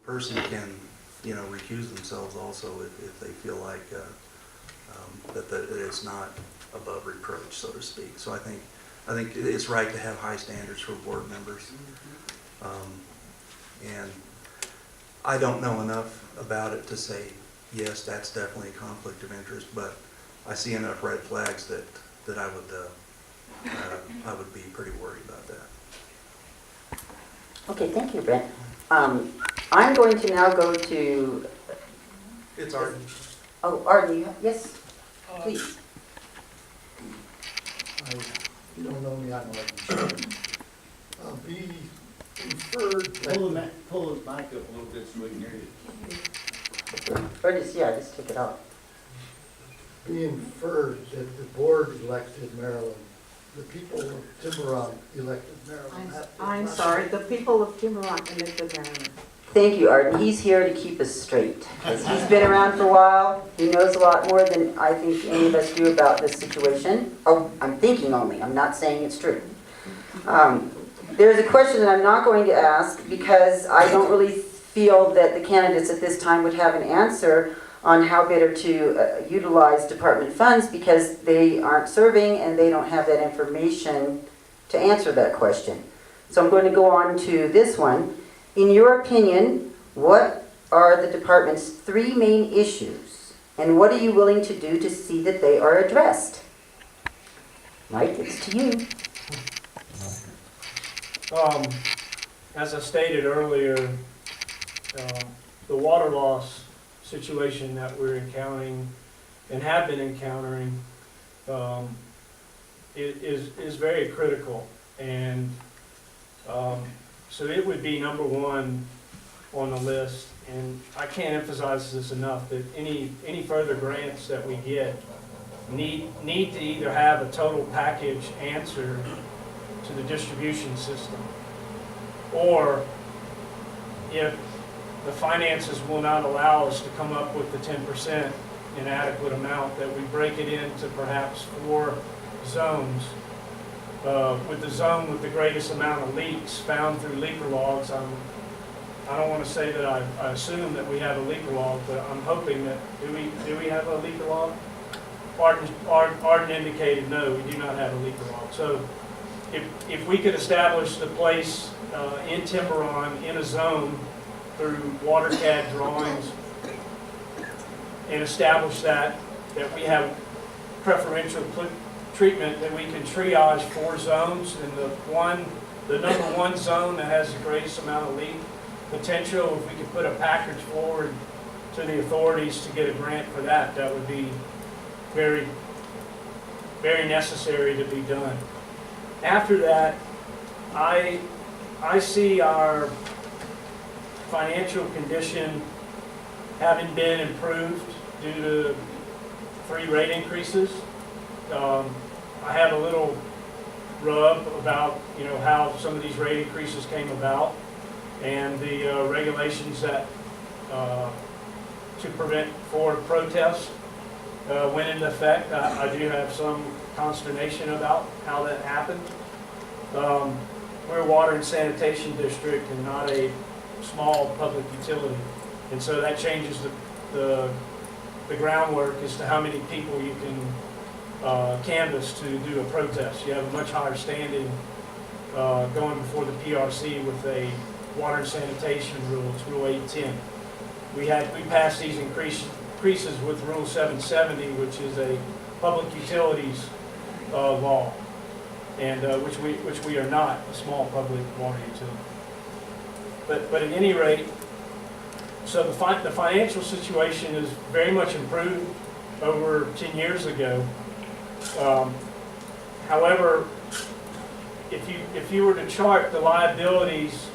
person can, you know, recuse themselves also if they feel like that it's not above reproach, so to speak. So I think it's right to have high standards for board members. And I don't know enough about it to say, yes, that's definitely a conflict of interest, but I see enough red flags that I would be pretty worried about that. Okay, thank you, Brent. I'm going to now go to... It's Arden. Oh, Arden, yes, please. You don't know me, I'm Arden. Be inferred that... Pull his mic up a little bit so we can hear you. Or just, yeah, just take it out. Be inferred that the board elected Marilyn, the people of Timberon elected Marilyn. I'm sorry, the people of Timberon elected Marilyn. Thank you, Arden. He's here to keep us straight. Because he's been around for a while. He knows a lot more than I think any of us do about this situation. Oh, I'm thinking only. I'm not saying it's true. There's a question that I'm not going to ask because I don't really feel that the candidates at this time would have an answer on how better to utilize department funds because they aren't serving and they don't have that information to answer that question. So I'm going to go on to this one. In your opinion, what are the department's 3 main issues and what are you willing to do to see that they are addressed? Mike, it's to you. As I stated earlier, the water loss situation that we're encountering and have been encountering is very critical, and so it would be number 1 on the list. And I can't emphasize this enough that any further grants that we get need to either have a total package answer to the distribution system, or if the finances will not allow us to come up with the 10% inadequate amount, that we break it into perhaps 4 zones. With the zone with the greatest amount of leaks found through leaker logs, I don't want to say that I assume that we have a leaker log, but I'm hoping that, do we have a leaker log? Arden indicated no, we do not have a leaker log. So if we could establish the place in Timberon in a zone through WaterCAD drawings and establish that we have preferential treatment, that we can triage 4 zones, and the number 1 zone that has the greatest amount of leak potential, if we could put a package forward to the authorities to get a grant for that, that would be very, very necessary to be done. After that, I see our financial condition having been improved due to 3 rate increases. I have a little rub about, you know, how some of these rate increases came about, and the regulations that to prevent forward protests went into effect. I do have some consternation about how that happened. We're a water and sanitation district and not a small public utility, and so that changes the groundwork as to how many people you can canvass to do a protest. You have a much higher standing going before the PRC with a water and sanitation rule. It's Rule 810. We passed these increases with Rule 770, which is a public utilities law, and which we are not a small public water utility. But at any rate, so the financial situation is very much improved over 10 years ago. However, if you were to chart the liabilities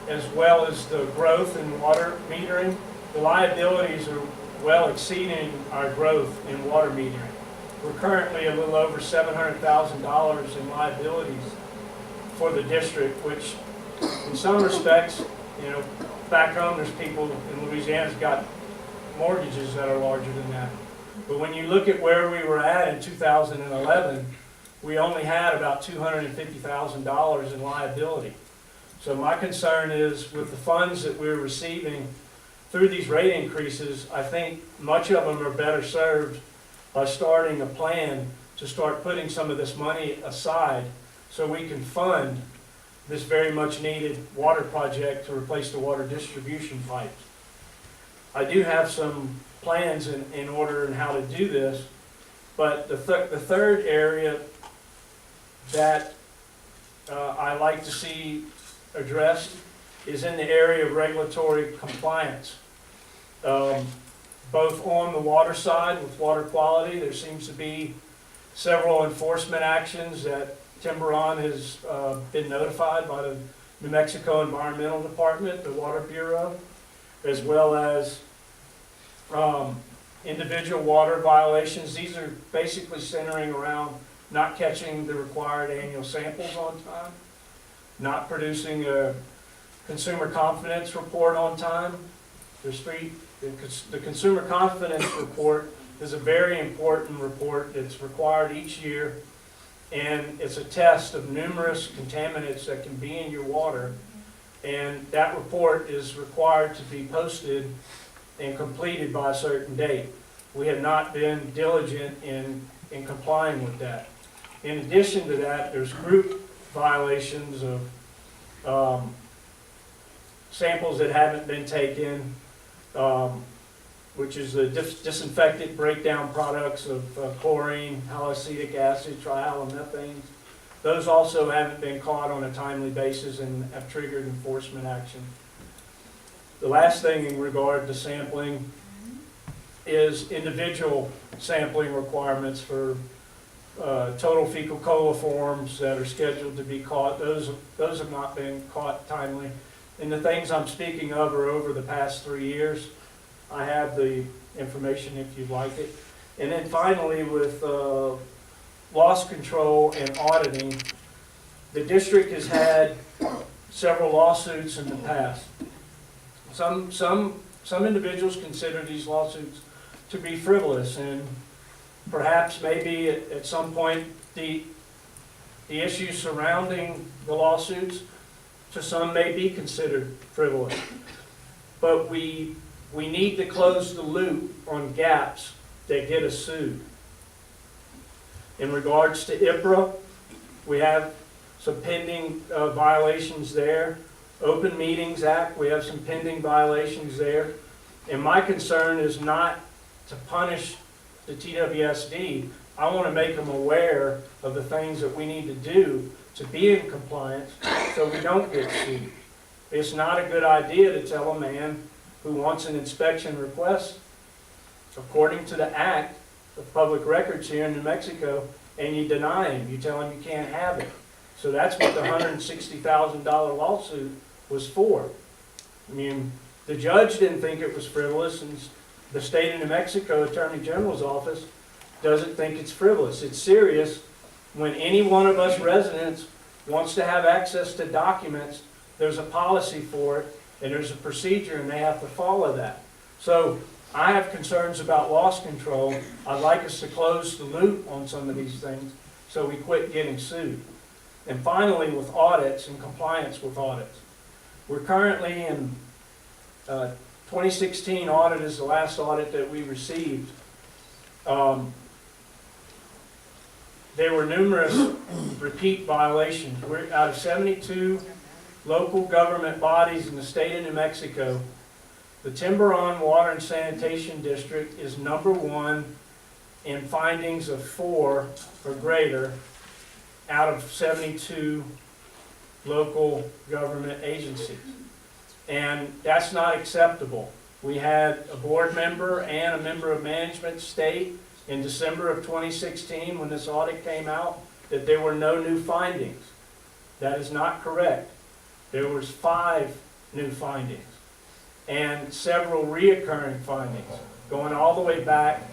as well as the growth in water metering, the liabilities are well exceeding our growth in water metering. We're currently a little over $700,000 in liabilities for the district, which in some respects, you know, back home there's people in Louisiana who've got mortgages that are larger than that. But when you look at where we were at in 2011, we only had about $250,000 in liability. So my concern is with the funds that we're receiving through these rate increases, I think much of them are better served by starting a plan to start putting some of this money aside so we can fund this very much needed water project to replace the water distribution pipes. I do have some plans in order and how to do this, but the third area that I like to see addressed is in the area of regulatory compliance. Both on the water side with water quality, there seems to be several enforcement actions that Timberon has been notified by the New Mexico Environmental Department, the Water Bureau, as well as individual water violations. These are basically centering around not catching the required annual samples on time, not producing a consumer confidence report on time. The consumer confidence report is a very important report that's required each year, and it's a test of numerous contaminants that can be in your water, and that report is required to be posted and completed by a certain date. We have not been diligent in complying with that. In addition to that, there's group violations of samples that haven't been taken, which is the disinfectant breakdown products of chlorine, haloacetic acid, trihalomethane. Those also haven't been caught on a timely basis and have triggered enforcement action. The last thing in regard to sampling is individual sampling requirements for total fecal coliforms that are scheduled to be caught. Those have not been caught timely. And the things I'm speaking of are over the past 3 years. I have the information if you'd like it. And then finally, with loss control and auditing, the district has had several lawsuits in the past. Some individuals consider these lawsuits to be frivolous, and perhaps maybe at some point the issues surrounding the lawsuits to some may be considered frivolous. But we need to close the loop on gaps that get us sued. In regards to IPRA, we have some pending violations there. Open Meetings Act, we have some pending violations there. And my concern is not to punish the TWSD. I want to make them aware of the things that we need to do to be in compliance so we don't get sued. It's not a good idea to tell a man who wants an inspection request, according to the Act of Public Records here in New Mexico, and you deny him. You tell him you can't have it. So that's what the $160,000 lawsuit was for. I mean, the judge didn't think it was frivolous, and the state of New Mexico Attorney General's office doesn't think it's frivolous. It's serious. When any one of us residents wants to have access to documents, there's a policy for it, and there's a procedure, and they have to follow that. So I have concerns about loss control. I'd like us to close the loop on some of these things so we quit getting sued. And finally, with audits and compliance with audits. We're currently in 2016 audit is the last audit that we received. There were numerous repeat violations. We're out of 72 local government bodies in the state of New Mexico. The Timberon Water and Sanitation District is #1 in findings of 4 or greater out of 72 local government agencies. And that's not acceptable. We had a board member and a member of management state in December of 2016 when this audit came out that there were no new findings. That is not correct. There was 5 new findings and several reoccurring findings going all the way back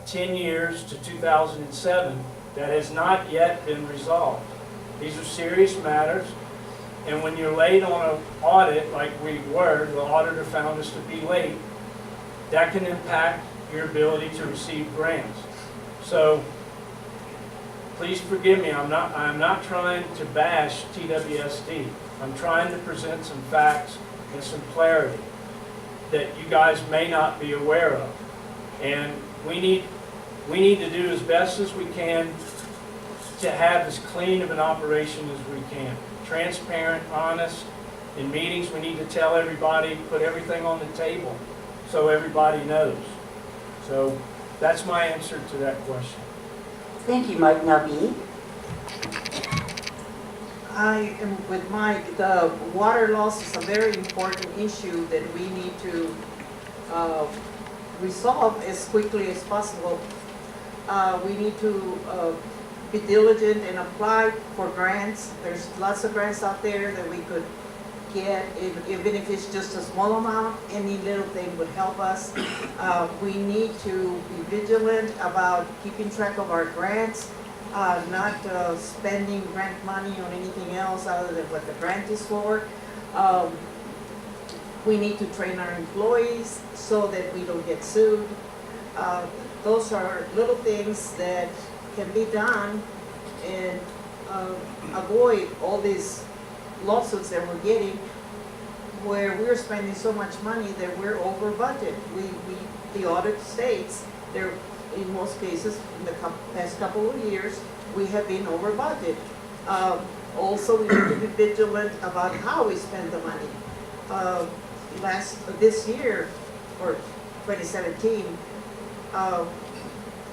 10 years to 2007 that has not yet been resolved. These are serious matters, and when you're late on an audit like we were, the auditor found us to be late, that can impact your ability to receive grants. So please forgive me, I'm not trying to bash TWSD. I'm trying to present some facts and some clarity that you guys may not be aware of. And we need to do as best as we can to have as clean of an operation as we can. Transparent, honest. In meetings, we need to tell everybody, put everything on the table so everybody knows. So that's my answer to that question. Thank you, Mike. Now, B. I am with Mike. The water loss is a very important issue that we need to resolve as quickly as possible. We need to be diligent and apply for grants. There's lots of grants out there that we could get, even if it's just a small amount, any little thing would help us. We need to be vigilant about keeping track of our grants, not spending grant money on anything else other than what the grant is for. We need to train our employees so that we don't get sued. Those are little things that can be done and avoid all these lawsuits that we're getting where we're spending so much money that we're over budget. The audit states there, in most cases, in the past couple of years, we have been over budget. Also, we need to be vigilant about how we spend the money. This year, or 2017,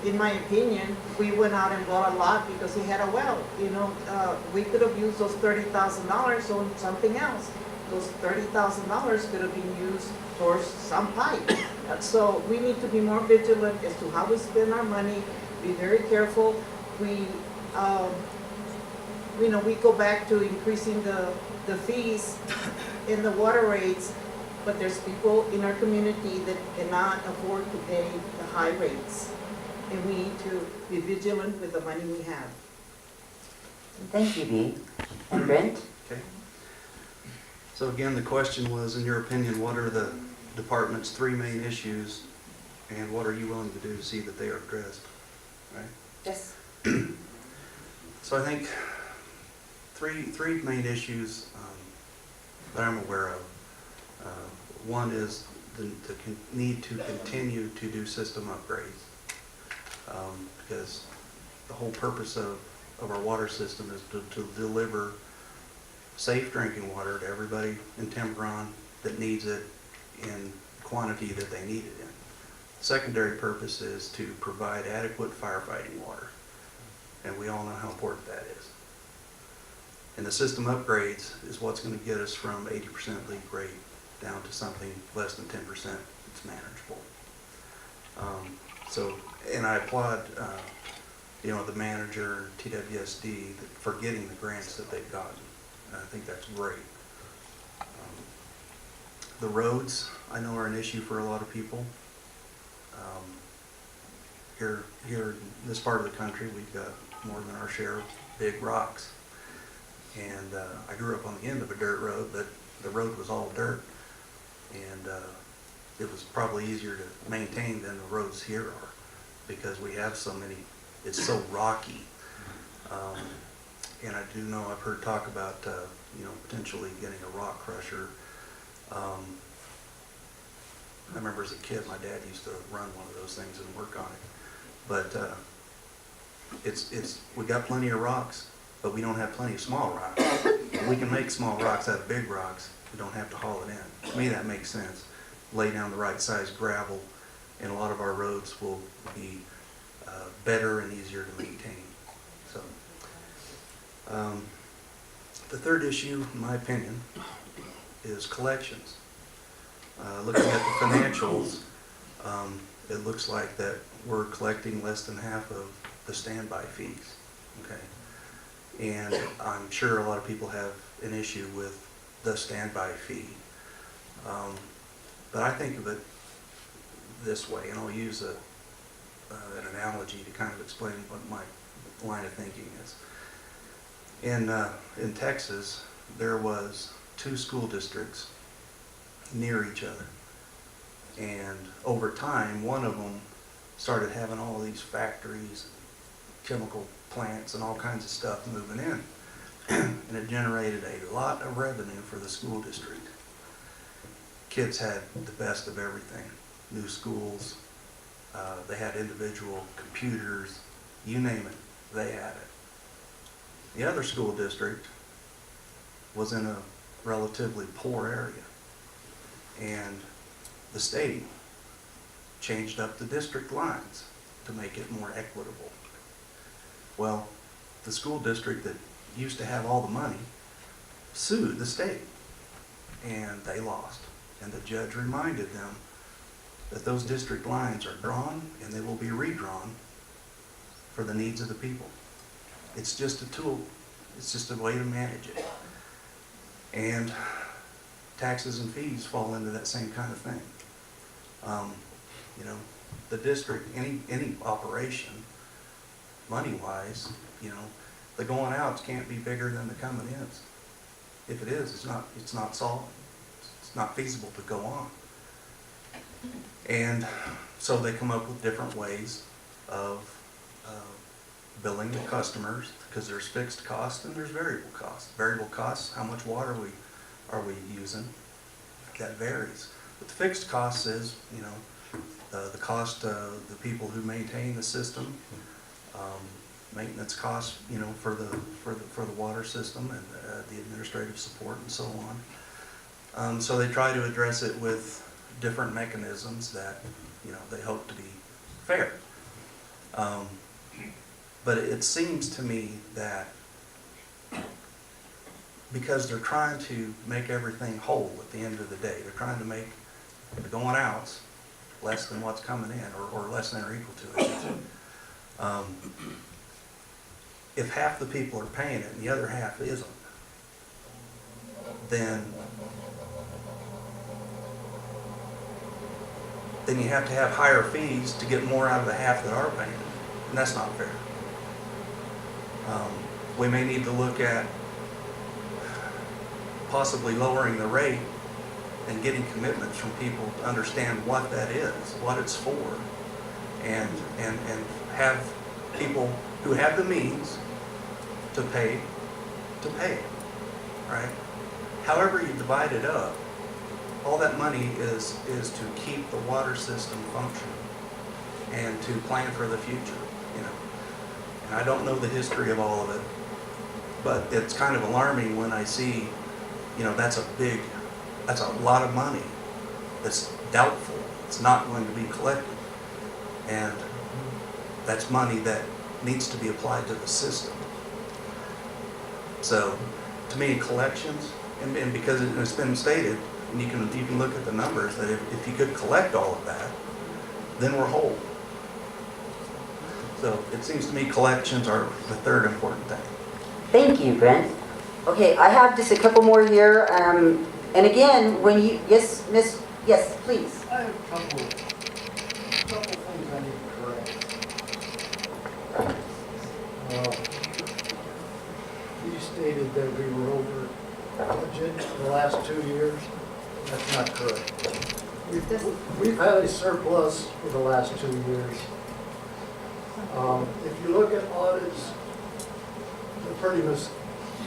in my opinion, we went out and bought a lot because he had a well. We could have used those $30,000 on something else. Those $30,000 could have been used towards some pipe. So we need to be more vigilant as to how we spend our money, be very careful. We go back to increasing the fees in the water rates, but there's people in our community that cannot afford to pay the high rates. And we need to be vigilant with the money we have. Thank you, B. And Brent? Okay. So again, the question was, in your opinion, what are the department's 3 main issues, and what are you willing to do to see that they are addressed? Right? Yes. So I think three main issues that I'm aware of. One is the need to continue to do system upgrades, because the whole purpose of our water system is to deliver safe drinking water to everybody in Timberon that needs it in quantity that they need it in. The secondary purpose is to provide adequate firefighting water, and we all know how important that is. And the system upgrades is what's going to get us from 80% leak rate down to something less than 10% that's manageable. And I applaud the manager, TWSD, for getting the grants that they've gotten. I think that's great. The roads, I know, are an issue for a lot of people. Here in this part of the country, we've got more than our share of big rocks. And I grew up on the end of a dirt road, but the road was all dirt. And it was probably easier to maintain than the roads here are, because we have so many, it's so rocky. And I do know, I've heard talk about, potentially getting a rock crusher. I remember as a kid, my dad used to run one of those things and work on it. But we got plenty of rocks, but we don't have plenty of small rocks. We can make small rocks out of big rocks. We don't have to haul it in. To me, that makes sense. Lay down the right size gravel, and a lot of our roads will be better and easier to maintain. So, the third issue, in my opinion, is collections. Looking at the financials, it looks like that we're collecting less than half of the standby fees. Okay, and I'm sure a lot of people have an issue with the standby fee, but I think of it this way, and I'll use an analogy to kind of explain what my line of thinking is. In Texas, there was 2 school districts near each other, and over time, one of them started having all these factories, chemical plants, and all kinds of stuff moving in. and it generated a lot of revenue for the school district. Kids had the best of everything, new schools, they had individual computers, you name it, they had it. The other school district was in a relatively poor area, and the state changed up the district lines to make it more equitable. Well, the school district that used to have all the money sued the state, and they lost. And the judge reminded them that those district lines are drawn and they will be redrawn for the needs of the people. It's just a tool. It's just a way to manage it. And taxes and fees fall into that same kind of thing. You know, the district, any operation, money-wise, you know, the going outs can't be bigger than the coming ins. If it is, it's not solid. It's not feasible to go on. And so they come up with different ways of billing the customers, because there's fixed costs and there's variable costs. Variable costs, how much water are we using, that varies. But the fixed cost is, you know, the cost of the people who maintain the system, maintenance costs, you know, for the water system, and the administrative support and so on. So they try to address it with different mechanisms that, you know, they hope to be fair. But it seems to me that because they're trying to make everything whole at the end of the day, they're trying to make the going outs less than what's coming in, or less than or equal to it. If half the people are paying it and the other half isn't, then you have to have higher fees to get more out of the half that are paying it, and that's not fair. We may need to look at possibly lowering the rate and getting commitments from people to understand what that is, what it's for, and have people who have the means to pay it, right? However you divide it up, all that money is to keep the water system functioning and to plan for the future, you know. And I don't know the history of all of it, but it's kind of alarming when I see, you know, that's a lot of money that's doubtful. It's not going to be collected. And that's money that needs to be applied to the system. So, to me, collections, and because it's been stated, and you can look at the numbers, that if you could collect all of that, then we're whole. So it seems to me collections are the third important thing. Thank you, Brent. Okay, I have just a couple more here. And again, when you, yes, miss, yes, please. I have a couple things I need to correct. You stated that we were over budget the last 2 years. That's not correct. We've had a surplus for the last 2 years. If you look at audits, they're pretty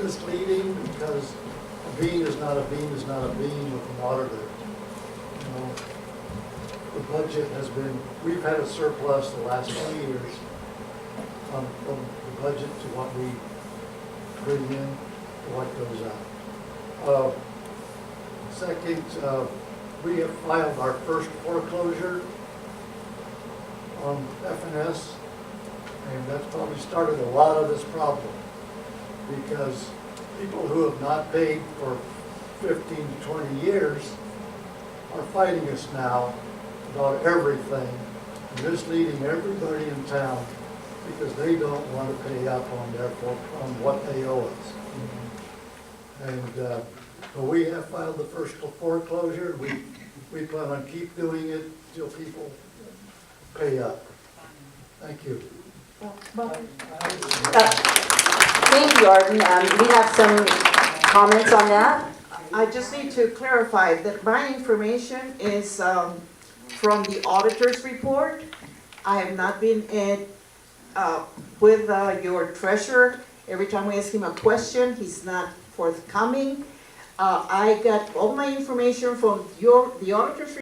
misleading, because a bean is not a bean is not a bean with an auditor. You know, the budget has been, we've had a surplus the last 2 years from the budget to what we bring in to what goes out. Second, we have filed our first foreclosure on F&S, and that's probably started a lot of this problem, because people who have not paid for 15 to 20 years are fighting us now about everything, misleading everybody in town, because they don't want to pay up on what they owe us. And but we have filed the first foreclosure. We plan on keep doing it till people pay up. Thank you. Thank you, Arden. We have some comments on that. I just need to clarify that my information is from the auditor's report. I have not been with your treasurer Every time we ask him a question, he's not forthcoming. I got all my information from the auditor's